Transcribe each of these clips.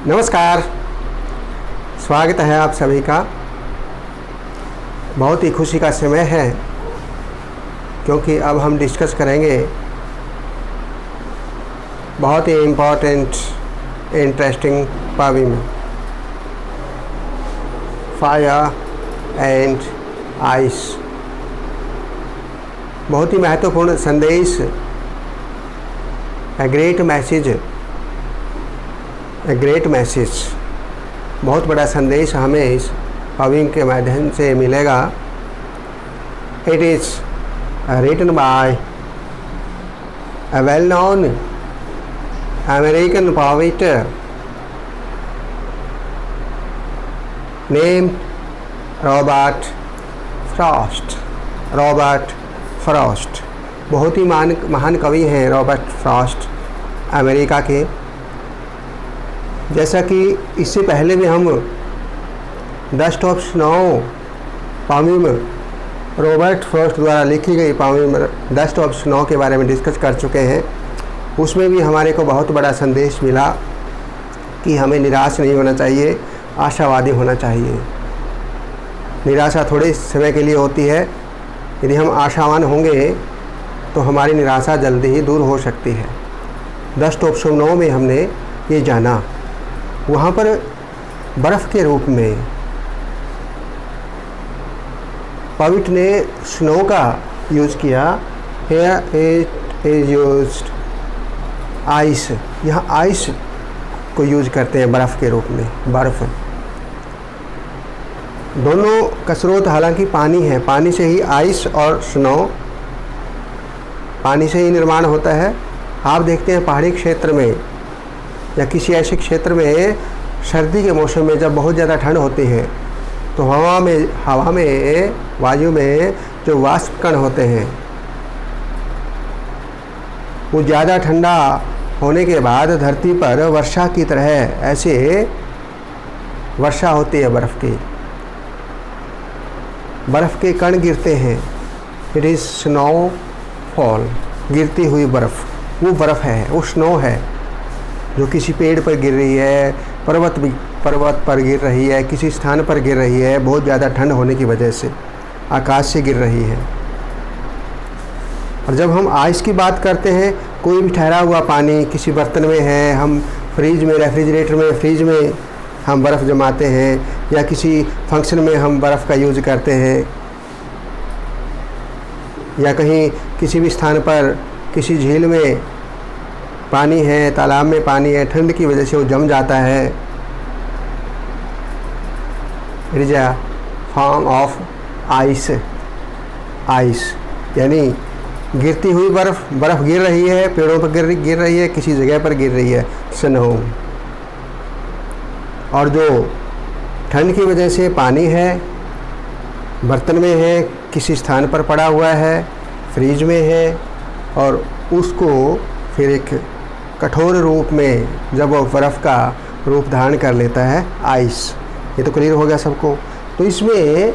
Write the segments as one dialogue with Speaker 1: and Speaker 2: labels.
Speaker 1: नमस्कार, स्वागत है आप सभी का। बहुत ही खुशी का समय है क्योंकि अब हम डिस्कस करेंगे बहुत ही important interesting poem, fire and ice. बहुत ही महत्वपूर्ण संदेश, ए ग्रेट मैसेज, बहुत बड़ा संदेश हमें इस पोएम के माध्यम से मिलेगा। It is written by a well-known American poet named Robert Frost. बहुत ही महान कवि हैं रॉबर्ट फ्रॉस्ट, अमेरिका के। जैसा कि इससे पहले भी हम the stop snow poem, Robert Frost द्वारा लिखी गई पोएम द स्टॉप स्नो के बारे में डिस्कस कर चुके हैं। उसमें भी हमारे को बहुत बड़ा संदेश मिला कि हमें निराश नहीं होना चाहिए, आशावादी होना चाहिए। निराशा थोड़े समय के लिए होती है, यदि हम आशावान होंगे तो हमारी निराशा जल्दी ही दूर हो सकती है। द स्टॉप स्नो में हमने ये जाना, वहाँ पर बर्फ़ के रूप में पोएट ने स्नो का यूज़ किया। Here it is used ice, यहाँ आइस को यूज करते हैं बर्फ़ के रूप में। बर्फ़ दोनों का स्रोत हालांकि पानी है, पानी से ही आइस और स्नो, पानी से ही निर्माण होता है। आप देखते हैं पहाड़ी क्षेत्र में या किसी ऐसे क्षेत्र में सर्दी के मौसम में जब बहुत ज़्यादा ठंड होती है तो हवा में वायु में जो वाष्प कण होते हैं वो ज़्यादा ठंडा होने के बाद धरती पर वर्षा की तरह ऐसे वर्षा होती है। बर्फ़ के कण गिरते हैं। इट इज़ स्नो फॉल, गिरती हुई बर्फ़। वो बर्फ़ है, वो स्नो है जो किसी पेड़ पर गिर रही है, पर्वत पर गिर रही है, किसी स्थान पर गिर रही है, बहुत ज़्यादा ठंड होने की वजह से आकाश से गिर रही है। और जब हम आइस की बात करते हैं, कोई भी ठहरा हुआ पानी किसी बर्तन में है, हम फ्रिज में, रेफ्रिजरेटर में, फ्रिज में हम बर्फ़ जमाते हैं, या किसी फंक्शन में हम बर्फ़ का यूज़ करते हैं, या कहीं किसी भी स्थान पर किसी झील में पानी है, तालाब में पानी है, ठंड की वजह से वो जम जाता है। It is a form of ice यानी गिरती हुई बर्फ़ गिर रही है, पेड़ों पर गिर रही है, किसी जगह पर गिर रही है, स्नो। और जो ठंड की वजह से पानी है, बर्तन में है, किसी स्थान पर पड़ा हुआ है, फ्रिज में है, और उसको फिर एक कठोर रूप में जब वो बर्फ़ का रूप धारण कर लेता है, आइस। ये तो क्लियर हो गया सबको। तो इसमें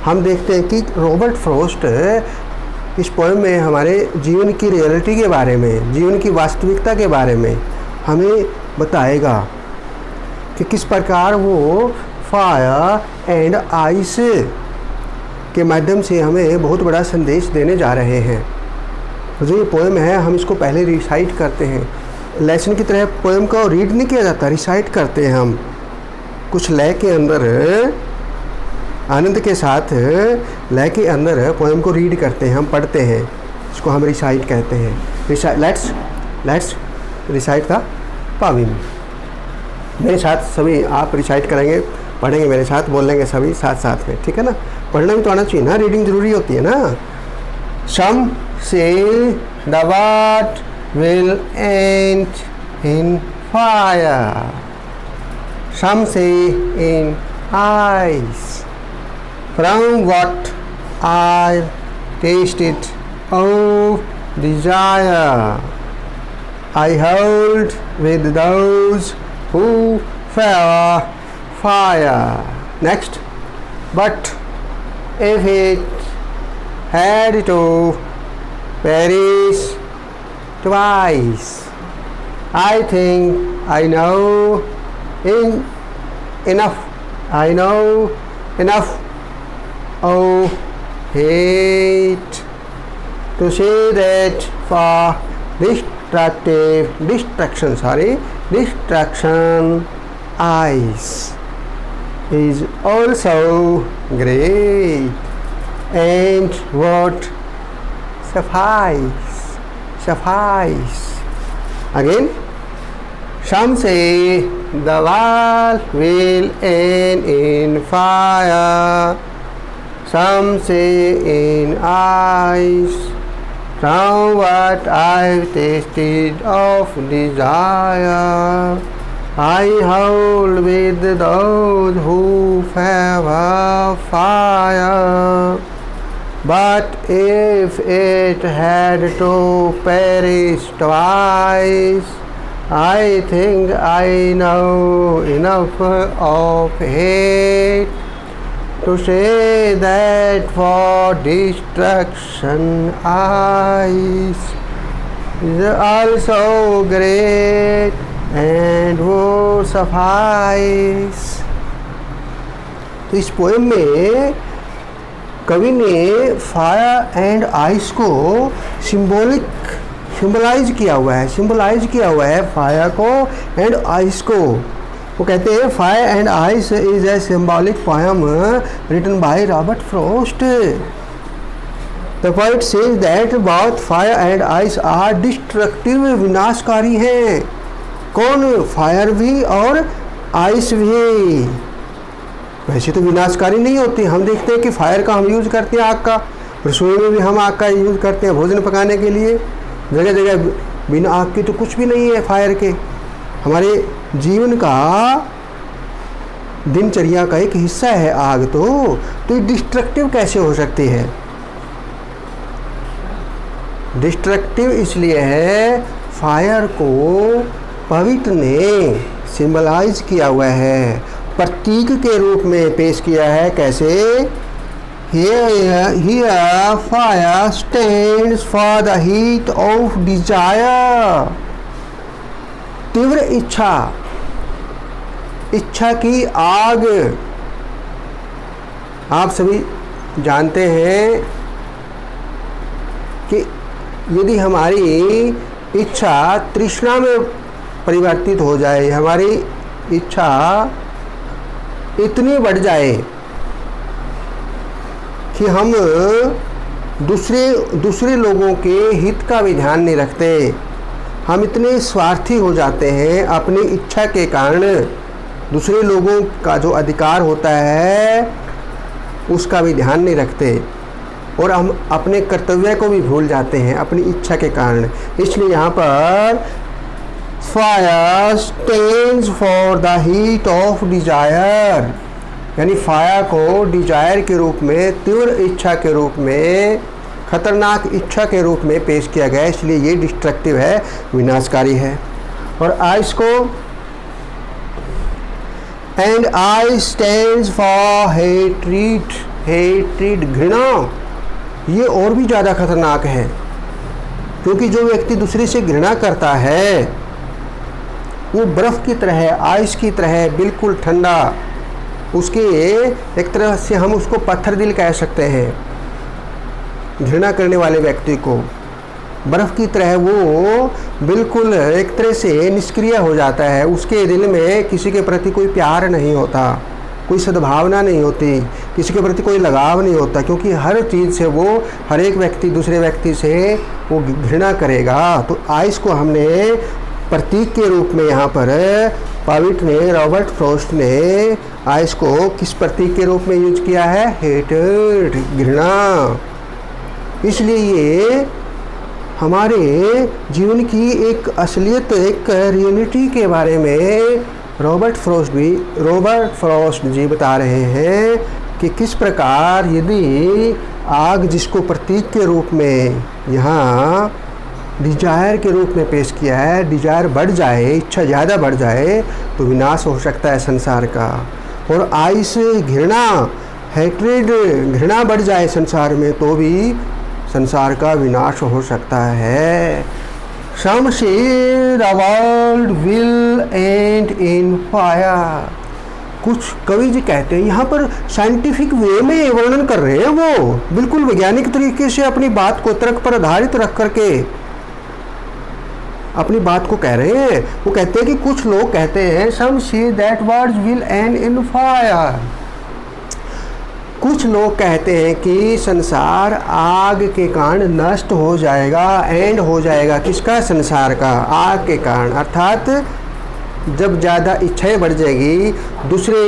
Speaker 1: हम देखते हैं कि रॉबर्ट फ्रॉस्ट इस पोएम में हमारे जीवन की रियलिटी के बारे में, जीवन की वास्तविकता के बारे में हमें बताएगा कि किस प्रकार वो फायर एंड आइस के माध्यम से हमें बहुत बड़ा संदेश देने जा रहे हैं। जो ये पोएम है, हम इसको पहले रिसाइट करते हैं। लेसन की तरह पोएम को रीड नहीं किया जाता, रिसाइट करते हैं हम। कुछ लय के अंदर, आनंद के साथ लय के अंदर पोएम को रीड करते हैं, हम पढ़ते हैं। इसको हम रिसाइट कहते हैं। Let's recite the poem. मेरे साथ सभी आप रिसाइट करेंगे, पढ़ेंगे मेरे साथ, बोलेंगे सभी साथ में, ठीक है ना। पढ़ना भी तो आना चाहिए ना, रीडिंग ज़रूरी होती है ना। Some say the world will end in fire. Some say in ice. From what I tasted of desire, I hold with those who fear fire. Next. But if it had to perish twice, I think I know enough, I know, enough. Oh, hate to say that for distraction, eyes is also great, and what suffice. Again, some say the world will end in fire, some say in ice. From what I've tasted of desire, I hold with those who favor fire. But if it had to perish twice, I think I know enough of hate to say that for destruction eyes is also great and would suffice. तो इस poem में कवि ने fire and ice को symbolize किया हुआ है fire को एंड आइस को। वो कहते हैं fire and ice is a symbolic poem written by Robert Frost. The poet says that both fire and ice are destructive, विनाशकारी हैं। कौन? फायर भी और आइस भी। वैसे तो विनाशकारी नहीं होती। हम देखते हैं कि फायर का हम यूज़ करते हैं, आग का। रसोई में भी हम आग का यूज़ करते हैं भोजन पकाने के लिए। जगह जगह बिना आग के तो कुछ भी नहीं है फायर के। हमारे जीवन का दिनचर्या का एक हिस्सा है आग। तो ये डिस्ट्रक्टिव कैसे हो सकती है? डिस्ट्रक्टिव इसलिए है फायर को पवित्र ने सिंबलाइज किया हुआ है, प्रतीक के रूप में पेश किया है। कैसे? Here fire stands for the heat of desire. तीव्र इच्छा की आग। आप सभी जानते हैं कि यदि हमारी इच्छा तृष्णा में परिवर्तित हो जाए, हमारी इच्छा इतनी बढ़ जाए कि हम दूसरे लोगों के हित का भी ध्यान नहीं रखते, हम इतने स्वार्थी हो जाते हैं अपनी इच्छा के कारण, दूसरे लोगों का जो अधिकार होता है उसका भी ध्यान नहीं रखते और हम अपने कर्तव्य को भी भूल जाते हैं अपनी इच्छा के कारण। इसलिए यहाँ पर fire stands for the heat of desire, यानी फायर को डिजायर के रूप में, तीव्र इच्छा के रूप में, खतरनाक इच्छा के रूप में पेश किया गया है। इसलिए ये डिस्ट्रक्टिव है, विनाशकारी है। और आइस को and I stands for hatred, घृणा। ये और भी ज़्यादा खतरनाक है, क्योंकि जो व्यक्ति दूसरे से घृणा करता है वो बर्फ़ की तरह है, आइस की तरह है, बिल्कुल ठंडा। उसके एक तरह से हम उसको पत्थर दिल कह सकते हैं। घृणा करने वाले व्यक्ति को बर्फ़ की तरह वो बिल्कुल एक तरह से निष्क्रिय हो जाता है। उसके दिल में किसी के प्रति कोई प्यार नहीं होता, कोई सद्भावना नहीं होती, किसी के प्रति कोई लगाव नहीं होता, क्योंकि हर चीज़ से वो, हर एक व्यक्ति दूसरे व्यक्ति से वो घृणा करेगा। तो आइस को हमने प्रतीक के रूप में यहाँ पर पोएट ने, रॉबर्ट फ्रॉस्ट ने आइस को किस प्रतीक के रूप में यूज किया है? हेटेड, घृणा। इसलिए ये हमारे जीवन की एक असलियत, एक रियलिटी के बारे में रॉबर्ट फ्रॉस्ट जी बता रहे हैं कि किस प्रकार यदि आग, जिसको प्रतीक के रूप में यहाँ डिजायर के रूप में पेश किया है, डिजायर बढ़ जाए, इच्छा ज़्यादा बढ़ जाए तो विनाश हो सकता है संसार का। और आइस, घृणा, हेट्रेड, घृणा बढ़ जाए संसार में तो भी संसार का विनाश हो सकता है। Some say the world will end in fire. कुछ कवि जी कहते हैं, यहाँ पर साइंटिफिक वे में वर्णन कर रहे हैं, वो बिल्कुल वैज्ञानिक तरीके से अपनी बात को तर्क पर आधारित रख करके अपनी बात को कह रहे हैं। वो कहते हैं कि कुछ लोग कहते हैं some say that world will end in fire. कुछ लोग कहते हैं कि संसार आग के कारण नष्ट हो जाएगा, एंड हो जाएगा। किसका? संसार का, आग के कारण। अर्थात जब ज़्यादा इच्छाएं बढ़ जाएगी, दूसरे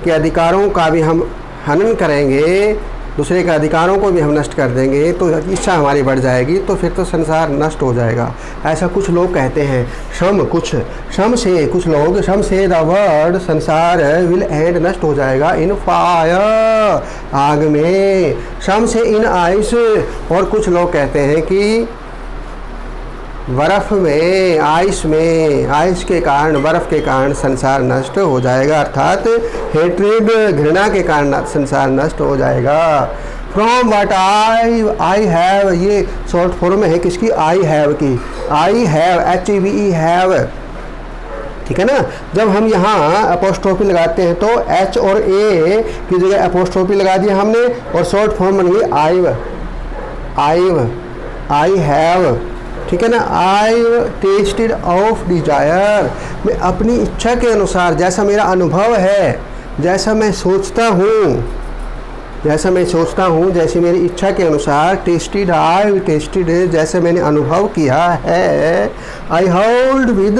Speaker 1: के अधिकारों का भी हम हनन करेंगे, दूसरे के अधिकारों को भी हम नष्ट कर देंगे, तो इच्छा हमारी बढ़ जाएगी, तो फिर तो संसार नष्ट हो जाएगा। ऐसा कुछ लोग कहते हैं। सम से कुछ लोग, सम से द वर्ल्ड, संसार विल एंड, नष्ट हो जाएगा, इन फायर, आग में। सम से इन आइस, और कुछ लोग कहते हैं कि बर्फ़ में, आइस में, आइस के कारण, बर्फ़ के कारण संसार नष्ट हो जाएगा। अर्थात हेट्रेड, घृणा के कारण संसार नष्ट हो जाएगा। फ्रॉम वट आई हैव, ये शॉर्ट फॉर्म है किसकी? आई हैव की। आई हैव, HEVE हैव, ठीक है ना। जब हम यहाँ अपोस्ट्रोफी लगाते हैं तो H और A की जगह अपोस्ट्रोफी लगा दिया हमने, और शॉर्ट फॉर्म बन गई आई हैव, ठीक है ना। आई टेस्टेड ऑफ डिजायर, मैं अपनी इच्छा के अनुसार, जैसा मेरा अनुभव है, जैसा मैं सोचता हूँ, जैसे मेरी इच्छा के अनुसार, टेस्टेड, आई टेस्टेड, जैसे मैंने अनुभव किया है। आई होल्ड विद,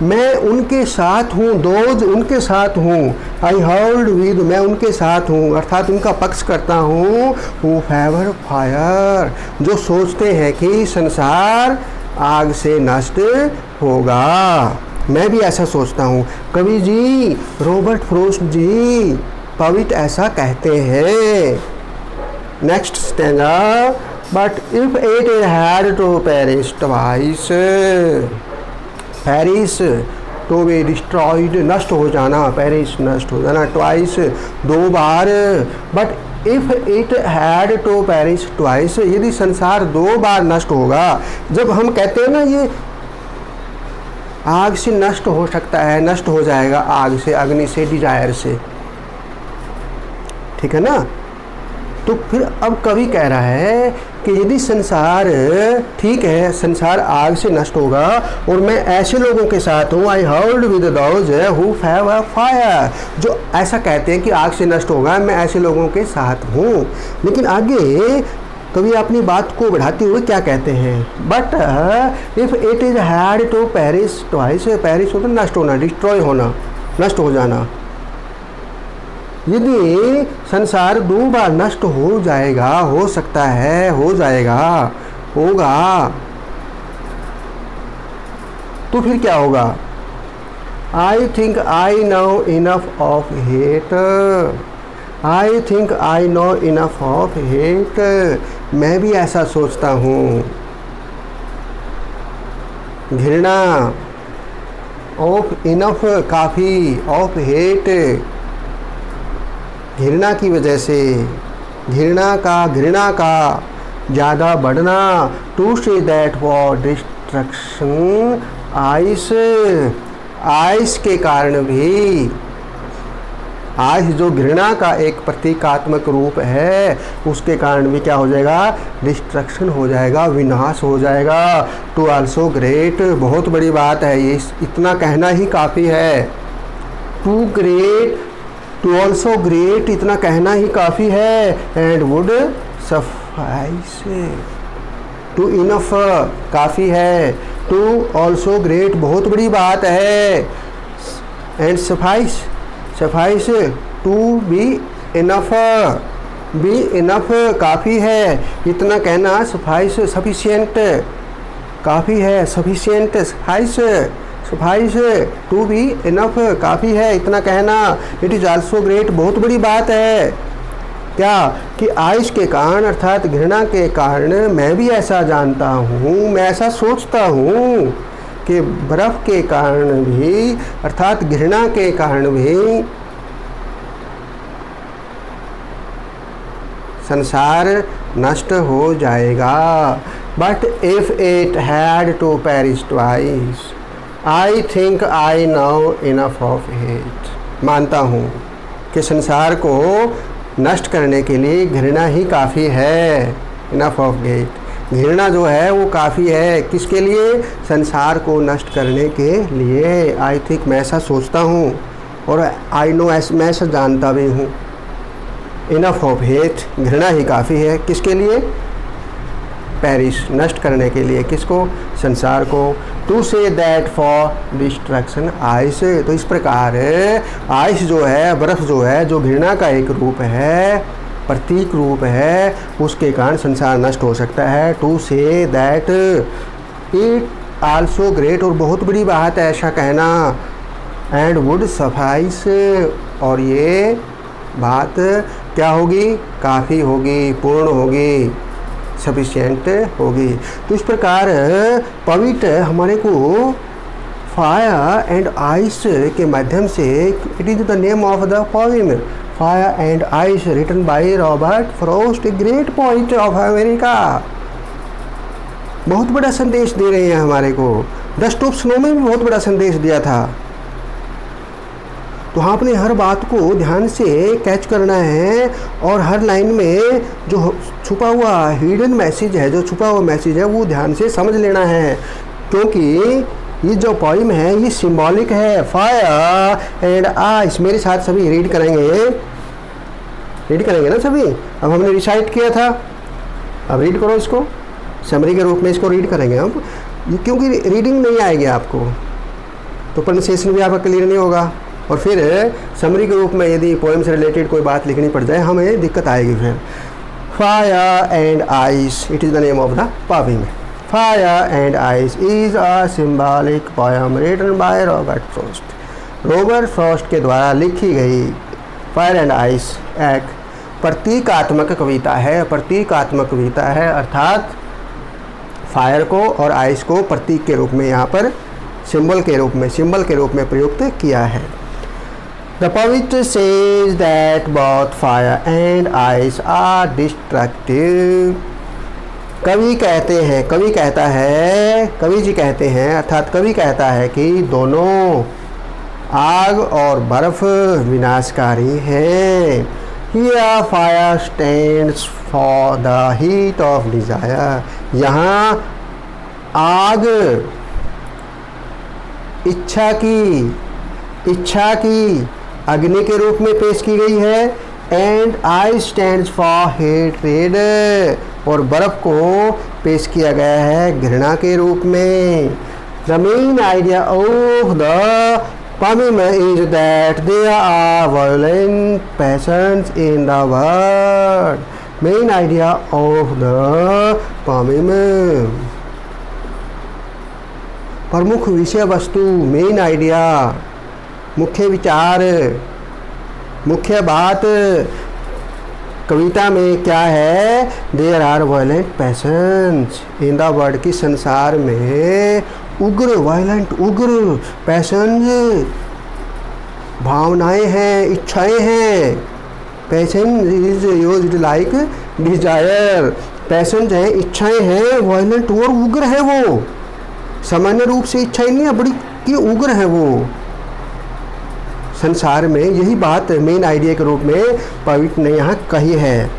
Speaker 1: मैं उनके साथ हूँ, दोज उनके साथ हूँ। आई होल्ड विद, मैं उनके साथ हूँ, अर्थात उनका पक्ष करता हूँ। हु फेवर फायर, जो सोचते हैं कि संसार आग से नष्ट होगा। मैं भी ऐसा सोचता हूँ। कवि जी रॉबर्ट फ्रॉस्ट जी, पॉइट, ऐसा कहते हैं। Next stanza, but if it had to perish twice, perish to be destroyed, नष्ट हो जाना, पेरिश नष्ट हो जाना, ट्वाइस दो बार। But if it had to perish twice, यदि संसार दो बार नष्ट होगा। जब हम कहते हैं ना ये आग से नष्ट हो सकता है, नष्ट हो जाएगा आग से, अग्नि से, डिजायर से, ठीक है ना। तो फिर अब कवि कह रहा है कि यदि संसार, ठीक है, संसार आग से नष्ट होगा और मैं ऐसे लोगों के साथ हूँ, I hold with those who favour fire, जो ऐसा कहते हैं कि आग से नष्ट होगा, मैं ऐसे लोगों के साथ हूँ। लेकिन आगे कवि अपनी बात को बढ़ाते हुए क्या कहते हैं? But if it is had to perish twice, perish होता नष्ट होना, डिस्ट्रॉय होना, नष्ट हो जाना। यदि संसार दो बार नष्ट हो जाएगा, हो सकता है, हो जाएगा, होगा, तो फिर क्या होगा? I think I know enough of hate, I think I know enough of hate, मैं भी ऐसा सोचता हूँ। घृणा, ऑफ इनफ काफ़ी, ऑफ हेट घृणा की वजह से, घृणा का ज़्यादा बढ़ना। To say that for destruction, ice के कारण भी, आइस जो घृणा का एक प्रतीकात्मक रूप है, उसके कारण भी क्या हो जाएगा? डिस्ट्रक्शन हो जाएगा, विनाश हो जाएगा। टू आल्सो ग्रेट, बहुत बड़ी बात है ये, इतना कहना ही काफ़ी है। To great, to also great, इतना कहना ही काफ़ी है। And would suffice, to enough काफ़ी है, टू ऑल्सो ग्रेट बहुत बड़ी बात है। And suffice, suffice to be enough, be enough काफ़ी है, इतना कहना। सफाइस सफिशिएंट काफ़ी है, sufficient suffice, suffice to be enough काफ़ी है, इतना कहना। इट इज़ आल्सो ग्रेट, बहुत बड़ी बात है। क्या कि आइस के कारण अर्थात घृणा के कारण मैं भी ऐसा जानता हूँ, मैं ऐसा सोचता हूँ कि बर्फ़ के कारण भी अर्थात घृणा के कारण भी संसार नष्ट हो जाएगा। But if it had to perish twice, I think I know enough of it. मानता हूँ कि संसार को नष्ट करने के लिए घृणा ही काफ़ी है. Enough of it. घृणा जो है वो काफ़ी है. किसके लिए? संसार को नष्ट करने के लिए. आई थिंक, मैं ऐसा सोचता हूँ, और आई नो, मैं ऐसा जानता भी हूँ. इनफ ऑफ हेट, घृणा ही काफ़ी है. किसके लिए? पेरिश, नष्ट करने के लिए. किसको? संसार को. To say that for destruction ice. तो इस प्रकार आइस जो है, बर्फ़ जो है, जो घृणा का एक रूप है, प्रतीक रूप है, उसके कारण संसार नष्ट हो सकता है. To say that it also great, और बहुत बड़ी बात है ऐसा कहना. एंड वुड सफाइस, और ये बात क्या होगी? काफ़ी होगी, पूर्ण होगी, सफिशिएंट होगी. तो इस प्रकार पवित्र हमारे को फायर एंड आइस के माध्यम से, it is the name of the poem fire and ice written by Robert Frost, a great poet of America. बहुत बड़ा संदेश दे रहे हैं हमारे को. द स्टॉप स्नो में भी बहुत बड़ा संदेश दिया था. तो आपने हर बात को ध्यान से कैच करना है, और हर लाइन में जो छुपा हुआ हिडन मैसेज है, जो छुपा हुआ मैसेज है, वो ध्यान से समझ लेना है. क्योंकि ये जो पोइम है ये सिंबॉलिक है. फायर एंड आइस, मेरे साथ सभी रीड करेंगे ना सभी. अब हमने रिसाइट किया था, अब रीड करो इसको. समरी के रूप में इसको रीड करेंगे हम, क्योंकि रीडिंग नहीं आएगी आपको तो प्रोनाउंसिएशन भी आपका क्लियर नहीं होगा. और फिर समरी के रूप में यदि पोएम से रिलेटेड कोई बात लिखनी पड़ जाए, हमें दिक्कत आएगी. फिर fire and ice, it is the name of the poem. Fire and ice is a symbolic poem written by Robert Frost. Robert Frost के द्वारा लिखी गई फायर एंड आइस एक प्रतीकात्मक कविता है. प्रतीकात्मक कविता है, अर्थात फायर को और आइस को प्रतीक के रूप में, यहाँ पर सिंबल के रूप में प्रयुक्त किया है. The poet says that both fire and ice are destructive. कवि जी कहते हैं, अर्थात कवि कहता है कि दोनों आग और बर्फ विनाशकारी है. Here fire stands for the heat of desire. यहाँ आग इच्छा की अग्नि के रूप में पेश की गई है. And I stands for hatred, और बर्फ को पेश किया गया है घृणा के रूप में. The main idea of the poem is that there are violent passions in the world. Main idea of the poem, प्रमुख विषय वस्तु, मेन आइडिया, मुख्य विचार, मुख्य बात कविता में क्या है? There are violent passions in the world, की संसार में उग्र पैशंस, भावनाएं हैं, इच्छाएं हैं. Passion is used like desire. Passion है, इच्छाएं हैं, वायलेंट और उग्र है. वो सामान्य रूप से इच्छाएं नहीं है, बड़ी की उग्र है वो संसार में. यही बात मेन आइडिया के रूप में पोएट ने यहाँ कही है.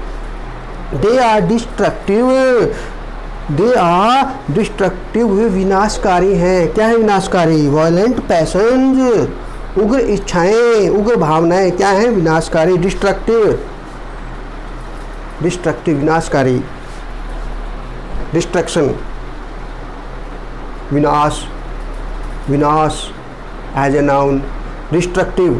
Speaker 1: दे आर डिस्ट्रक्टिव, विनाशकारी हैं. क्या है विनाशकारी? वायलेंट पैशंस, उग्र इच्छाएं, उग्र भावनाएं क्या हैं? विनाशकारी. डिस्ट्रक्टिव विनाशकारी. डिस्ट्रक्शन, विनाश as a noun. Destructive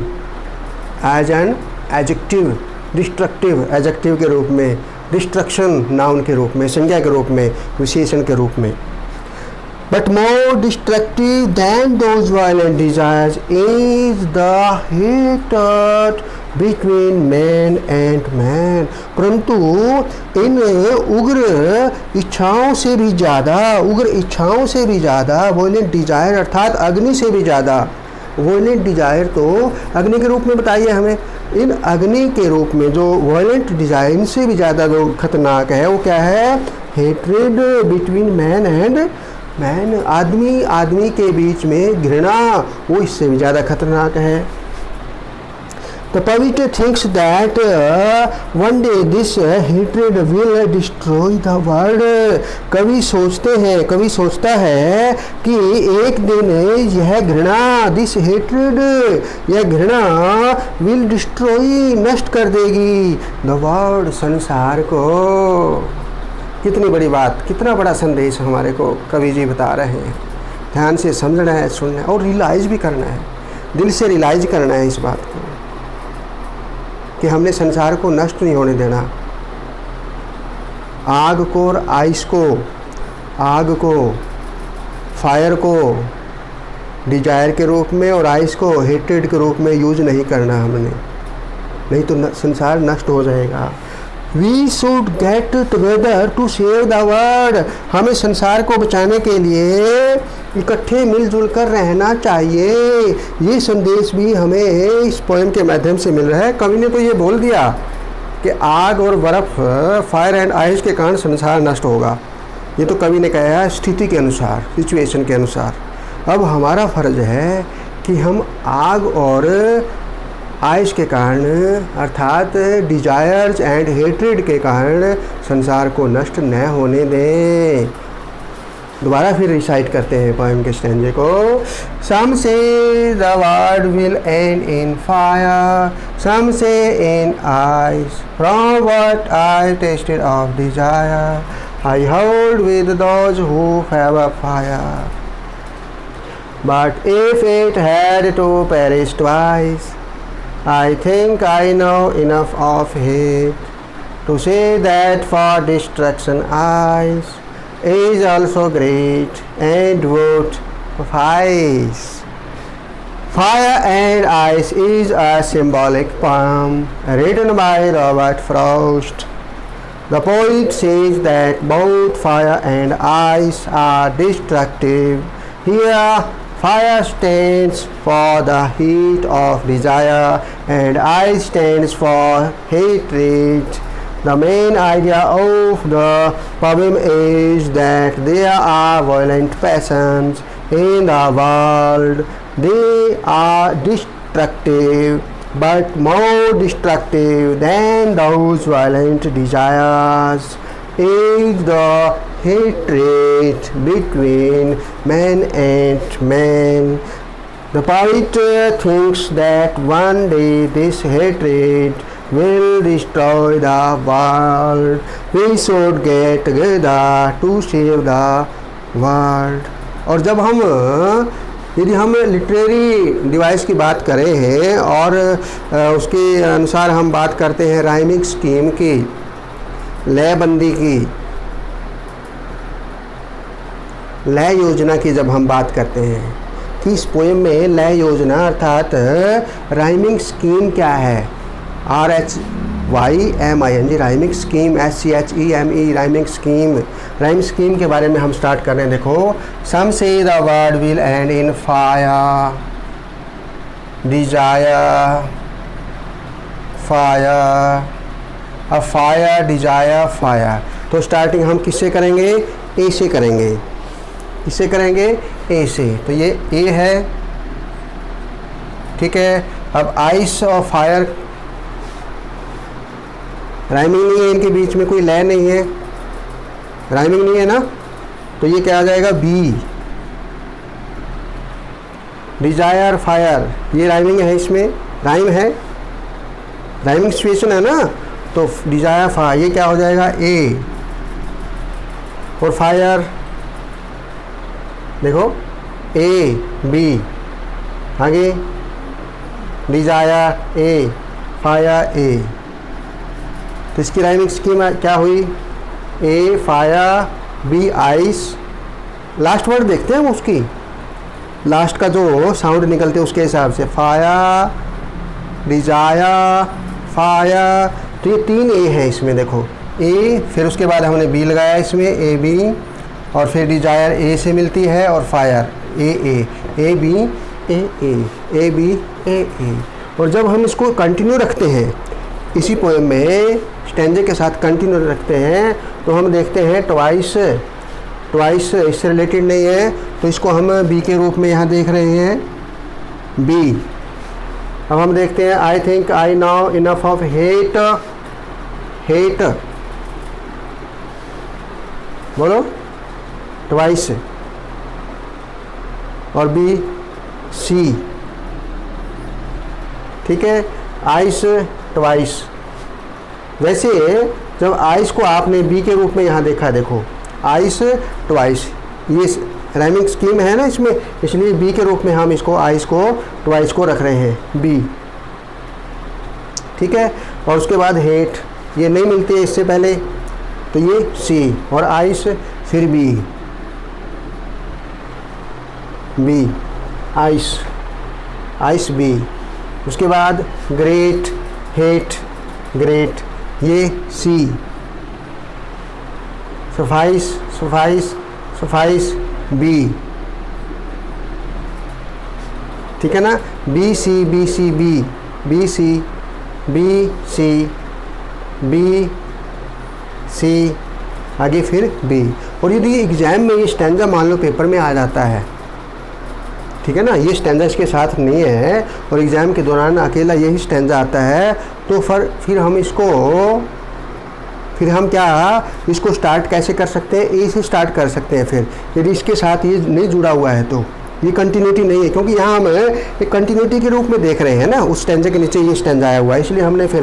Speaker 1: as an adjective. Destructive adjective के रूप में. डिस्ट्रक्शन नाउन के रूप में, संज्ञा के रूप में, विशेषण के रूप में. But more destructive then those violent desires is the hate between man and man. परंतु इन उग्र इच्छाओं से भी ज़्यादा, वायलेंट डिजायर अर्थात अग्नि से भी ज़्यादा, वॉयलेंट डिजायर तो अग्नि के रूप में बताइए हमें। इन अग्नि के रूप में जो वॉयलेंट डिजायर, इनसे भी ज़्यादा जो खतरनाक है वो क्या है? Hatred between man and man, आदमी के बीच में घृणा, वो इससे भी ज़्यादा खतरनाक है। The poet thinks that one day this hatred will destroy the world. कवि सोचता है कि एक दिन यह घृणा, this hatred, यह घृणा will destroy, नष्ट कर देगी the world, संसार को। कितनी बड़ी बात, कितना बड़ा संदेश हमारे को कवि जी बता रहे हैं। ध्यान से समझना है, सुनना है और रियलाइज़ भी करना है, दिल से रियलाइज़ करना है इस बात को कि हमने संसार को नष्ट नहीं होने देना। आग को और आइस को, आग को, फायर को डिजायर के रूप में और आइस को हेट्रेड के रूप में यूज नहीं करना हमने, नहीं तो संसार नष्ट हो जाएगा। We should get together to save the world, हमें संसार को बचाने के लिए इकट्ठे मिलजुल कर रहना चाहिए। ये संदेश भी हमें इस पोएम के माध्यम से मिल रहा है। कवि ने तो ये बोल दिया कि आग और बर्फ़, फायर एंड आइस के कारण संसार नष्ट होगा, ये तो कवि ने कहा है स्थिति के अनुसार, सिचुएशन के अनुसार। अब हमारा फ़र्ज है कि हम आग और आइस के कारण, अर्थात डिजायर्स एंड हेट्रेड के कारण संसार को नष्ट न होने दें। दोबारा फिर रिसाइट करते हैं पोएम के स्टैंजे को। Some say the world will end in fire, some say in ice. From what I tasted of desire, I hold with those who favor fire. But if it had to perish twice, I think I know enough of it to say that for destruction ice is also great and would suffice. Fire and Ice is a symbolic poem written by Robert Frost. The poet says that both fire and ice are destructive. Here, fire stands for the heat of desire and ice stands for hatred. The main idea of the poem is that there are violent passions in the world. They are destructive, but more destructive than those violent desires is the hatred between man and man. The poet thinks that one day this hatred will destroy the world. We should get together to save the world. और जब यदि हम literary device की बात करें हैं और उसके अनुसार हम बात करते हैं राइमिंग स्कीम की, लयबंदी की, लय योजना की, जब हम बात करते हैं कि इस पोएम में लय योजना अर्थात राइमिंग स्कीम क्या है, RHYMING rhyming scheme, SCHEME rhyming scheme, rhyme scheme के बारे में हम स्टार्ट कर रहे हैं। देखो, some say the world will end in fire, desire, fire, a fire, desire, fire. तो स्टार्टिंग हम किससे करेंगे? ए से करेंगे। किससे करेंगे? ए से। तो ये ए है, ठीक है। अब आइस और फायर राइमिंग नहीं है, इनके बीच में कोई लय नहीं है, राइमिंग नहीं है ना, तो ये क्या आ जाएगा? बी। डिजायर, फायर, ये राइमिंग है, इसमें राइम है, राइमिंग सिचुएशन है ना, तो डिजायर, फायर, ये क्या हो जाएगा? ए। और फायर देखो, ए, बी, आगे डिजायर, ए, फायर, ए। तो इसकी राइमिंग स्कीम क्या हुई? A, fire, B, ice. Last word देखते हैं उसकी, लास्ट का जो साउंड निकलते हैं उसके हिसाब से, फायर, डिजायर, फायर। तो ये 3 ए है इसमें, देखो ए, फिर उसके बाद हमने बी लगाया इसमें, ए बी, और फिर डिजायर ए से मिलती है और fire A A, A B A A, A B A A. और जब हम इसको कंटिन्यू रखते हैं इसी पोएम में स्टैंजे के साथ कंटिन्यू रखते हैं तो हम देखते हैं ट्वाइस, ट्वाइस इससे रिलेटेड नहीं है तो इसको हम बी के रूप में यहाँ देख रहे हैं, बी। अब हम देखते हैं I think I now enough of hate, hate बोलो ट्वाइस, और बी सी, ठीक है, आइस ट्वाइस। वैसे जब आइस को आपने बी के रूप में यहाँ देखा, देखो आइस ट्वाइस, ये राइमिंग स्कीम है ना इसमें, इसलिए बी के रूप में हम इसको आइस को ट्वाइस को रख रहे हैं, बी, ठीक है। और उसके बाद हेट, ये नहीं मिलती है इससे पहले तो ये सी, और आइस फिर B, B ice, ice B. उसके बाद ग्रेट, हेट, ग्रेट, ये C, suffice, suffice, suffice B, ठीक है ना, B C B C B, B C B C B C, आगे फिर बी। और यदि एग्ज़ाम में ये स्टैंजा मान लो पेपर में आ जाता है, ठीक है ना, ये स्टैंजा इसके साथ नहीं है और एग्ज़ाम के दौरान अकेला यही स्टैंजा आता है तो फिर हम इसको, फिर हम क्या इसको स्टार्ट कैसे कर सकते हैं, ए से स्टार्ट कर सकते हैं। फिर यदि इसके साथ ये नहीं जुड़ा हुआ है तो ये कंटिन्यूटी नहीं है, क्योंकि यहाँ हम एक कंटिन्यूटी के रूप में देख रहे हैं ना, उस स्टैंजा के नीचे ये स्टैंजा आया हुआ है, इसलिए हमने फिर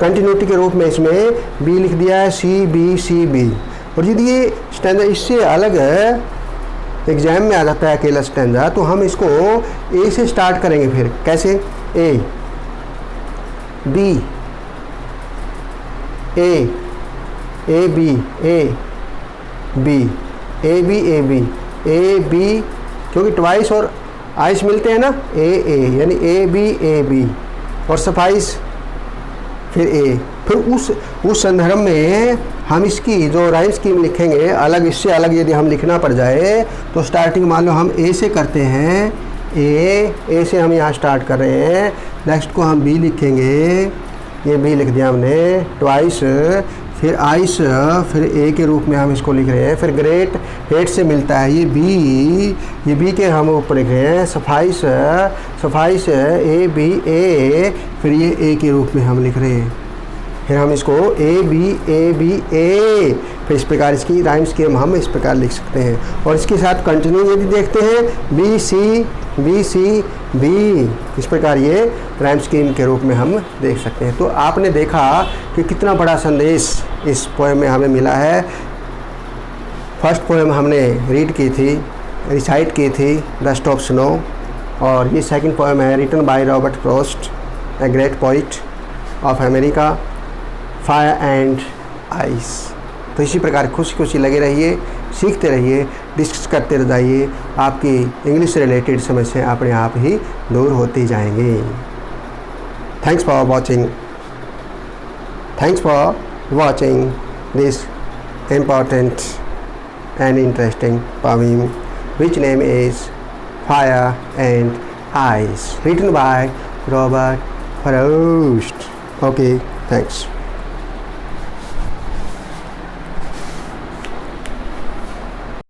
Speaker 1: कंटिन्यूटी के रूप में इसमें बी लिख दिया है, सी बी सी बी। और यदि ये स्टैंजा इससे अलग एग्ज़ाम में आ जाता है अकेला स्टैंजा तो हम इसको ए से स्टार्ट करेंगे। फिर कैसे, A B, A B, A B, A B, A B, A B, क्योंकि ट्वाइस और आइस मिलते हैं ना, ए यानी ए बी, और सफाइस फिर ए। फिर उस संदर्भ में हम इसकी जो राइम स्कीम लिखेंगे अलग, इससे अलग यदि हम लिखना पड़ जाए तो स्टार्टिंग मान लो हम ए से करते हैं, ए से हम यहाँ स्टार्ट कर रहे हैं, नेक्स्ट को हम बी लिखेंगे, ये बी लिख दिया हमने, ट्वाइस, फिर आइस, फिर ए के रूप में हम इसको लिख रहे हैं, फिर ग्रेट हेट से मिलता है ये बी के हम ऊपर लिख रहे हैं, सफाइस, सफाइस ए बी ए, फिर ये ए के रूप में हम लिख रहे हैं, फिर हम इसको ए बी ए, फिर इस प्रकार इसकी राइम स्कीम हम इस प्रकार लिख सकते हैं। और इसके साथ कंटिन्यू यदि देखते हैं बी सी बी, इस प्रकार ये राइम स्कीम के रूप में हम देख सकते हैं। तो आपने देखा कि कितना बड़ा संदेश इस पोएम में हमें मिला है। फर्स्ट पोएम हमने रीड की थी, रिसाइट की थी, द स्टॉप स्नो, और ये सेकंड पोएम है written by Robert Frost, a great poet of America, fire and ice. तो इसी प्रकार खुशी खुशी लगे रहिए, सीखते रहिए, डिस्कस करते रह जाइए, आपकी इंग्लिश से रिलेटेड समस्याएं अपने आप ही दूर होती जाएंगी। Thanks for watching this important and interesting poem which name is Fire and Ice, written by Robert Frost. Okay, thanks.